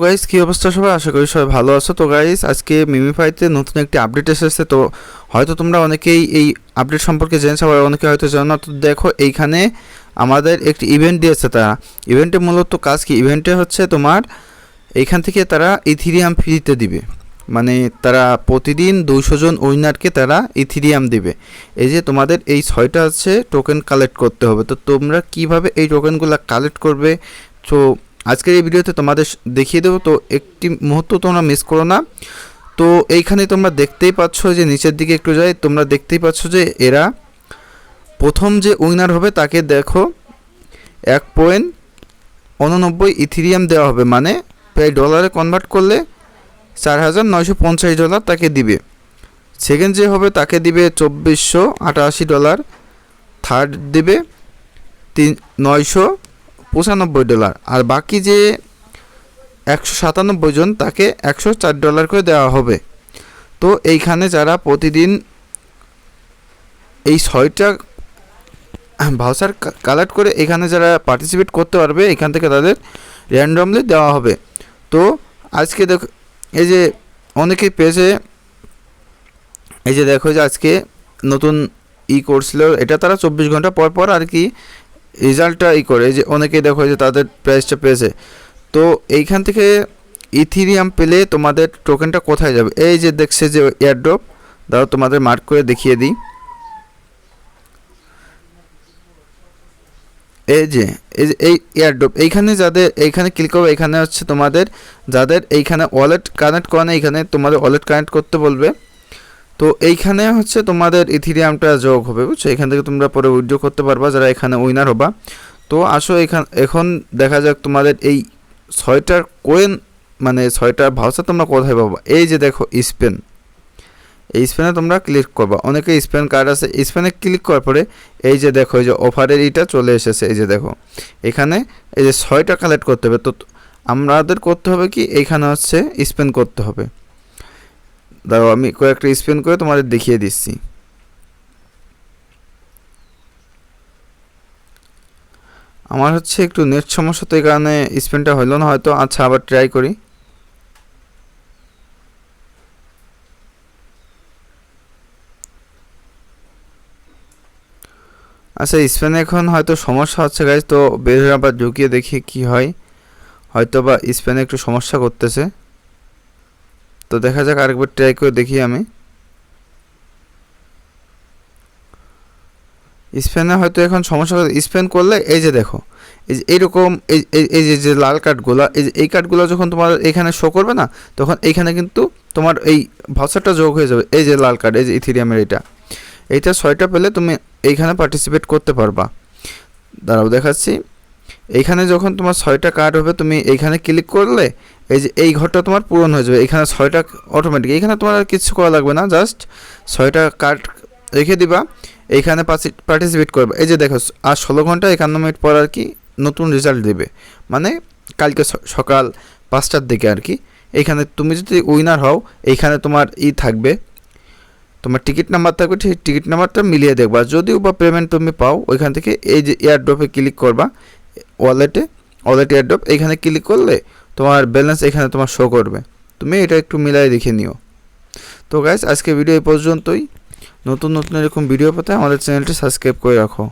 Guys কি অবস্থা সবাই, আশা করি সবাই ভালো আছো। তো গাইস আজকে মিমিফাইতে নতুন একটি আপডেট এসেছে। তো হয়তো তোমরা অনেকেই এই আপডেট সম্পর্কে জেনেছো, আবার অনেকে হয়তো জানো না। তো দেখো এইখানে আমাদের একটি ইভেন্ট দিয়েছে তারা। ইভেন্টে মূলত কাজ কি, ইভেন্টে হচ্ছে তোমার এইখান থেকে তারা ইথিরিয়াম ফ্রিতে দিবে। মানে তারা প্রতিদিন 200 জন উইনারকে তারা ইথিরিয়াম দিবে। এই যে তোমাদের এই 6টা আছে টোকেন কালেক্ট করতে হবে। তো তোমরা কিভাবে এই টোকেনগুলো কালেক্ট করবে, তো আজকের এই ভিডিওতে তোমাদের দেখিয়ে দেবো। তো একটি মুহূর্ত তোমরা মিস করো না। তো এইখানে তোমরা দেখতেই পাচ্ছ যে নিচের দিকে একটু যাই, তোমরা দেখতেই পাচ্ছ যে এরা প্রথম যে উইনার হবে তাকে দেখো 1.89 ইথিরিয়াম দেওয়া হবে, মানে প্রায় ডলারে কনভার্ট করলে $4,950 তাকে দিবে। সেকেন্ড যে হবে তাকে দিবে $2,488, থার্ড দিবে $995, আর বাকি যে 197 জন তাকে $104 করে দেওয়া হবে। তো এইখানে যারা প্রতিদিন এই 6টা ভাউচার কালেক্ট করে এখানে যারা পার্টিসিপেট করতে পারবে, এখান থেকে তাদের র্যান্ডমলি দেওয়া হবে। তো আজকে দেখো এই যে অনেকেই পেয়েছে, এই যে দেখো যে আজকে নতুন করছিল এটা, তারা 24 ঘন্টা পর পর আর কি রেজাল্টটা করে, যে অনেকেই দেখো যে তাদের প্রাইসটা পেয়েছে। তো এইখান থেকে ইথিরিয়াম পেলে তোমাদের টোকেনটা কোথায় যাবে, এই যে দেখছে যে এয়ারড্রপ, দাঁড়াও তোমাদের মার্ক করে দেখিয়ে দিই। এই এয়ারড্রপ এইখানে যাদের এইখানে ক্লিক করবে, এখানে হচ্ছে তোমাদের যাদের এইখানে ওয়ালেট কানেক্ট করে না, এইখানে তোমাদের ওয়ালেট কানেক্ট করতে বলবে। তো এইখানে হচ্ছে তোমাদের ইথিরিয়ামটা যোগ হবে, বুঝছো। এখান থেকে তোমরা পরে উইথড্র করতে পারবা যারা এখানে উইনার হবা। তো আসো এখন দেখা যাক তোমাদের এই 6টার কোয়েন মানে 6টার ভাউচার তোমরা কোথায় পাবা। এই যে দেখো স্পেন, এই স্পেনে তোমরা ক্লিক করবা। অনেকে স্পেন কার্ড আছে, স্পেনে ক্লিক করার পরে এই যে দেখো এই যে অফারের এইটা চলে এসেছে। এই যে দেখো এখানে এই যে 6টা কালেক্ট করতে হবে। তো আমাদের করতে হবে কি, এইখানে হচ্ছে স্পেন করতে হবে। দাঁড়াও আমি কয়েকটা স্পেন করে তোমাদের দেখিয়ে দিচ্ছি। আমার হচ্ছে একটু নেট সমস্যা, তো এই কারণে স্পেনটা হলো না হয়তো। আচ্ছা আবার ট্রাই করি। আচ্ছা স্পেনে এখন হয়তো সমস্যা হচ্ছে গাইজ, তো বের হয়ে আবার ঢুকিয়ে দেখি কি হয়। হয়তো বা স্পেনে একটু সমস্যা করতেছে, তো দেখা যাক আরেকবার ট্রাই করে দেখি আমি। স্পেনে হয়তো এখন সমস্যা, স্পেন করলে এই যে দেখো এই যে এইরকম এই যে লাল কার্ডগুলো, এই কার্ডগুলো যখন তোমার এখানে শো করবে না, তখন এইখানে কিন্তু তোমার এই ভাউচারটা যোগ হয়ে যাবে। এই যে লাল কার্ড, এই যে ইথিরিয়ামের এইটা 6টা পেলে তুমি এইখানে পার্টিসিপেট করতে পারবা। দাঁড়াও দেখাচ্ছি। এইখানে যখন তোমার 6টা কার্ড হবে, তুমি এইখানে ক্লিক করলে এই যে এই ঘরটা তোমার পূরণ হয়ে যাবে। এখানে 6টা অটোমেটিক, এখানে তোমার আর কিছু করা লাগবে না, জাস্ট 6টা কার্ড রেখে দিবা, এইখানে পার্টিসিপেট করবে। এই যে দেখো আর 16 ঘন্টা 51 মিনিট পর আর কি নতুন রেজাল্ট দেবে, মানে কালকে সকাল 5টার দিকে আর কি। এইখানে তুমি যদি উইনার হও, এইখানে তোমার থাকবে, তোমার টিকিট নাম্বার থাকবে, ঠিক টিকিট নাম্বারটা মিলিয়ে দেখবা। যদিও বা পেমেন্ট তুমি পাও ওইখান থেকে এই যে এয়ারড্রপে ক্লিক করবা, ওয়ালেট এয়ারড্রপ, এইখানে ক্লিক করলে তোমার ব্যালেন্স এখানে তোমার শো করবে। তুমি এটা একটু মিলাই দেখে নিও। তো গাইস আজকে ভিডিও এই পর্যন্তই। নতুন এরকম ভিডিও পেতে আমাদের চ্যানেলটি সাবস্ক্রাইব করে রাখো।